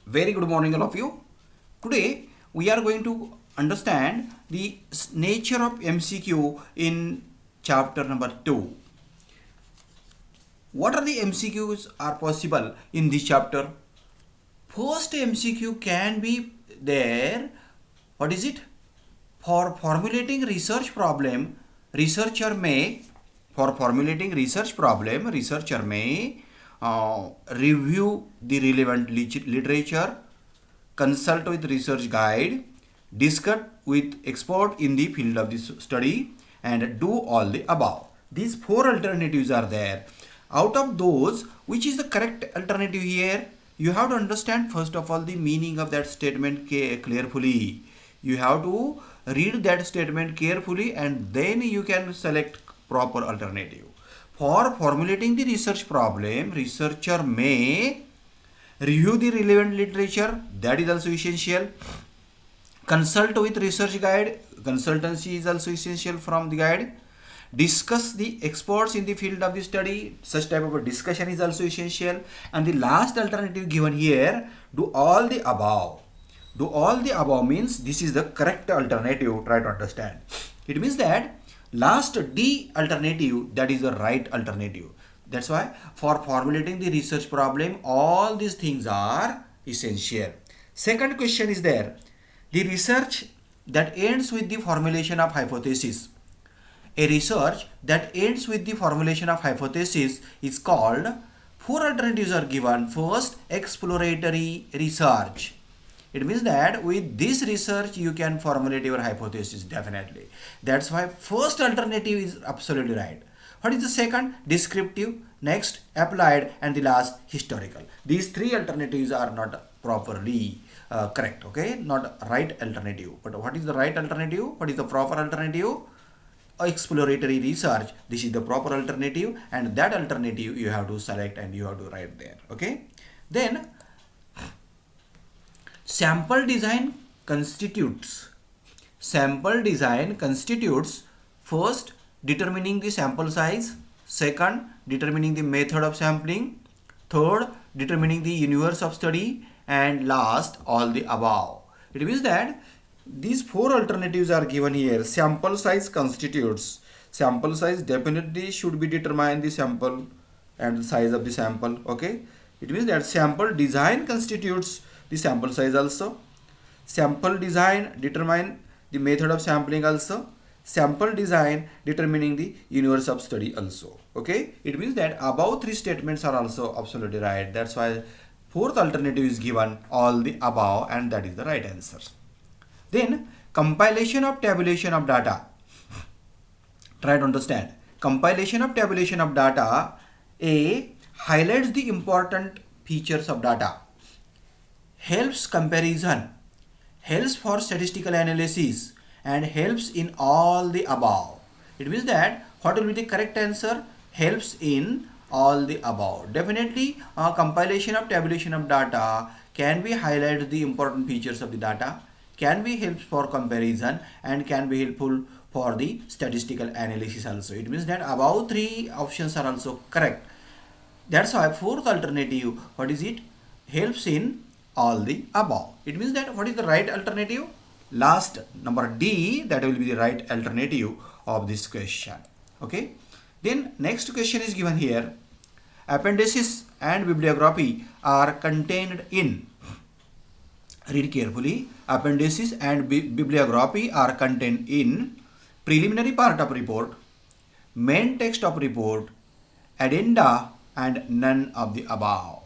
Very good morning, all of you. Today we are going to understand the nature of MCQ in chapter number 2. What are the MCQs are possible in this chapter? First MCQ can be there. What is it? For formulating research problem, researcher may for formulating research problem, researcher may review the relevant literature, consult with research guide, discuss with expert in the field of this study, and do all the above. These four alternatives are there. Out of those, which is the correct alternative here? You have to understand first of all the meaning of that statement carefully. You have to read that statement carefully and then you can select proper alternative. For formulating the research problem, researcher may review the relevant literature, that is also essential. Consult with research guide, consultancy is also essential from the guide. Discuss the experts in the field of the study, such type of a discussion is also essential. And the last alternative given here, do all the above. Do all the above means this is the correct alternative, try to understand. It means that last D alternative, that is the right alternative. That's why for formulating the research problem, all these things are essential. Second question is there. The research that ends with the formulation of hypothesis. A research that ends with the formulation of hypothesis is called, four alternatives are given. First, exploratory research. It means that with this research you can formulate your hypothesis definitely. That's why first alternative is absolutely right. What is the second? Descriptive, next applied, and the last historical. These three alternatives are not properly correct, okay? Not right alternative. But what is the right alternative? What is the proper alternative? Exploratory research. This is the proper alternative, and that alternative you have to select and you have to write there, okay? Then sample design constitutes first determining the sample size, second determining the method of sampling, third determining the universe of study, and last all the above. It means that these four alternatives are given here. Sample size constitutes, sample size definitely should be determined the sample and the size of the sample, okay? It means that sample design constitutes the sample size also. Sample design determine the method of sampling also. Sample design determining the universe of study also, okay? It means that above three statements are also absolutely right. That's why fourth alternative is given, all the above, and that is the right answer. Then compilation of tabulation of data. Try to understand. Compilation of tabulation of data. A, highlights the important features of data, helps comparison, helps for statistical analysis, and helps in all the above. It means that what will be the correct answer? Helps in all the above. Definitely compilation of tabulation of data can be highlight the important features of the data, can be helpful for comparison, and can be helpful for the statistical analysis also. It means that above three options are also correct. That's why fourth alternative, what is it? Helps in all the above. It means that what is the right alternative? Last number D, that will be the right alternative of this question, okay? Then next question is given here. Appendices and bibliography are contained in, read carefully, appendices and bibliography are contained in preliminary part of report, main text of report, addenda, and none of the above.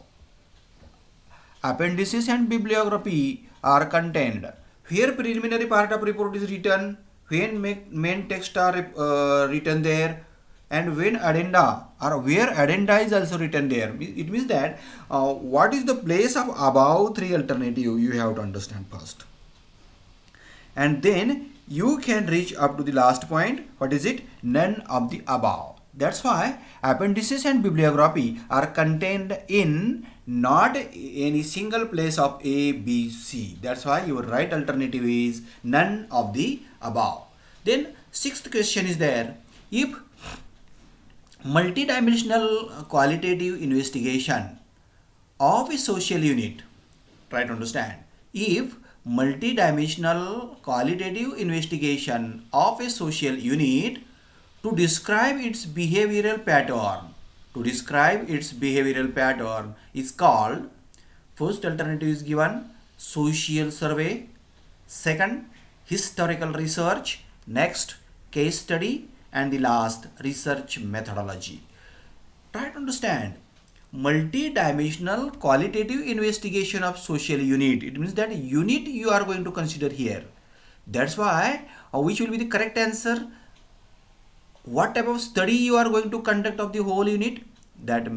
Appendices and bibliography are contained where preliminary part of report is written, when main text are written there, and when addenda or where addenda is also written there. It means that what is the place of above three alternative you have to understand first, and then you can reach up to the last point. What is it? None of the above. That's why appendices and bibliography are contained in not any single place of A, B, C. That's why your right alternative is none of the above. Then sixth question is there. If multidimensional qualitative investigation of a social unit Try to understand. If multidimensional qualitative investigation of a social unit to describe its behavioral pattern is called, first alternative is given social survey, second historical research, next case study, and the last research methodology. Try to understand. Multi-dimensional qualitative investigation of social unit, it means that unit you are going to consider here. That's why which will be the correct answer? What type of study you are going to conduct of the whole unit? That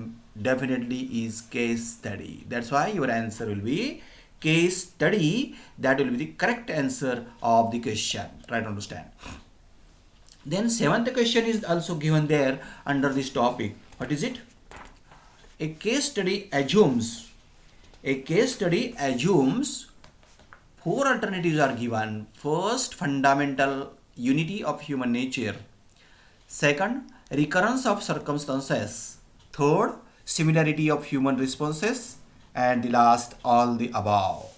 definitely is case study. That's why your answer will be case study. That will be the correct answer of the question. Try to understand. Then seventh question is also given there under this topic. What is it? A case study assumes four alternatives are given. First, fundamental unity of human nature. Second, recurrence of circumstances. Third, similarity of human responses. And the last, all the above.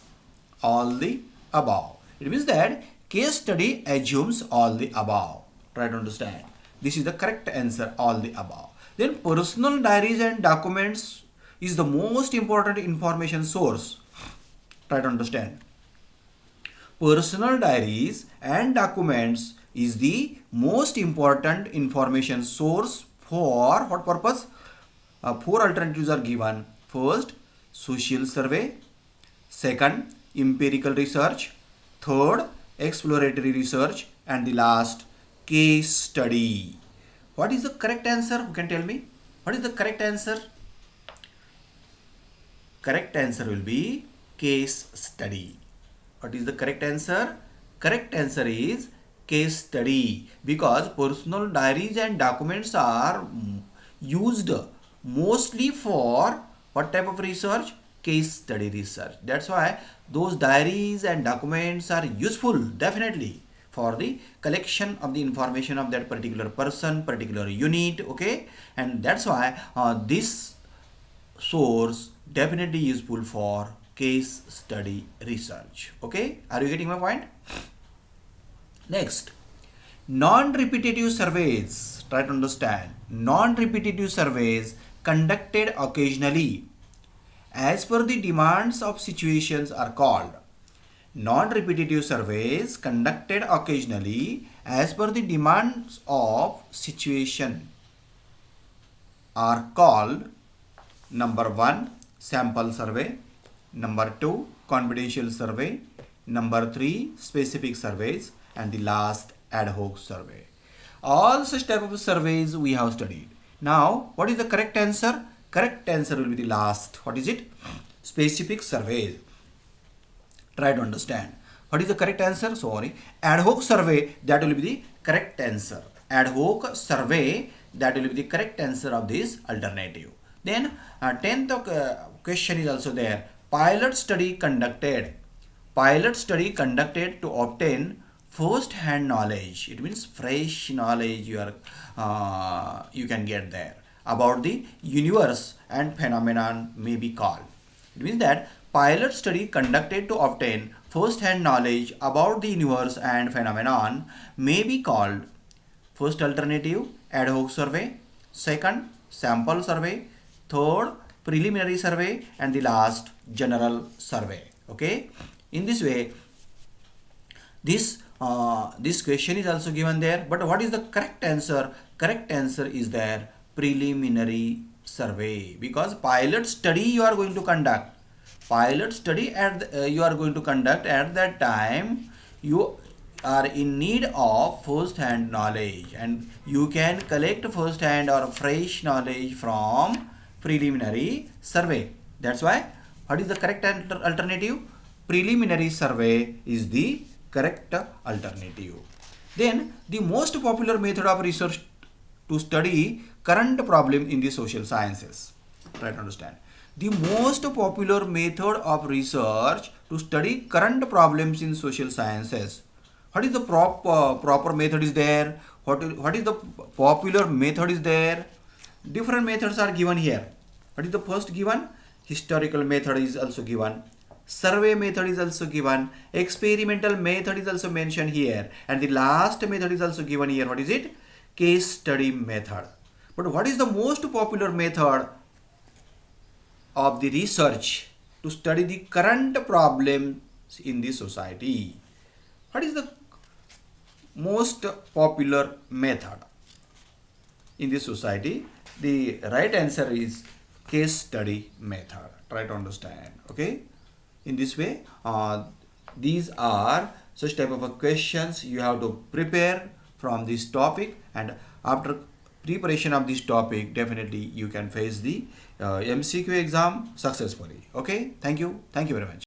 All the above. It means that case study assumes all the above. Try to understand. This is the correct answer, all the above. Then personal diaries and documents is the most important information source. Try to understand. Personal diaries and documents is the most important information source for what purpose? Four alternatives are given. First, social survey. Second, empirical research. Third, exploratory research. And the last, case study. What is the correct answer? Who can tell me? What is the correct answer? Correct answer will be case study. What is the correct answer? Correct answer is case study, because personal diaries and documents are used mostly for what type of research? Case study research. That's why those diaries and documents are useful definitely for the collection of the information of that particular person, particular unit, okay? And that's why this source definitely useful for case study research, okay? Are you getting my point? Next, non-repetitive surveys. Try to understand. Non-repetitive surveys conducted occasionally as per the demands of situations are called. Non-repetitive surveys conducted occasionally as per the demands of situation are called: number 1, sample survey; number 2, confidential survey; number 3, specific surveys; and the last, ad hoc survey. All such type of surveys we have studied. Now, what is the correct answer? Correct answer will be the last. What is it? Specific surveys. Try to understand. What is the correct answer? Sorry. Ad hoc survey, that will be the correct answer. Ad hoc survey, that will be the correct answer of this alternative. Then 10th question is also there. Pilot study conducted. Pilot study conducted to obtain first hand knowledge. It means fresh knowledge you can get there about the universe and phenomenon may be called. It means that pilot study conducted to obtain first hand knowledge about the universe and phenomenon may be called: first alternative, ad hoc survey; second, sample survey; third, preliminary survey; and the last, general survey. Okay, in this way this question is also given there. But what is the correct answer? Correct answer is there, preliminary survey, because pilot study you are going to conduct. Pilot study you are going to conduct at that time you are in need of first hand knowledge, and you can collect first hand or fresh knowledge from preliminary survey. That's why what is the correct alternative? Preliminary survey is the correct alternative. Then the most popular method of research to study current problem in the social sciences. Try to understand. The most popular method of research to study current problems in social sciences. What is the proper method is there? What is the popular method is there? Different methods are given here. What is the first given? Historical method is also given. survey method is also given, experimental method is also mentioned here, and the last method is also given here. What is it? Case study method. But what is the most popular method of the research to study the current problems in the society? What is the most popular method in the society? The right answer is case study method. Try to understand. Okay, in this way, these are such type of questions you have to prepare from this topic, and after preparation of this topic, definitely you can face the MCQ exam successfully. Okay, thank you very much.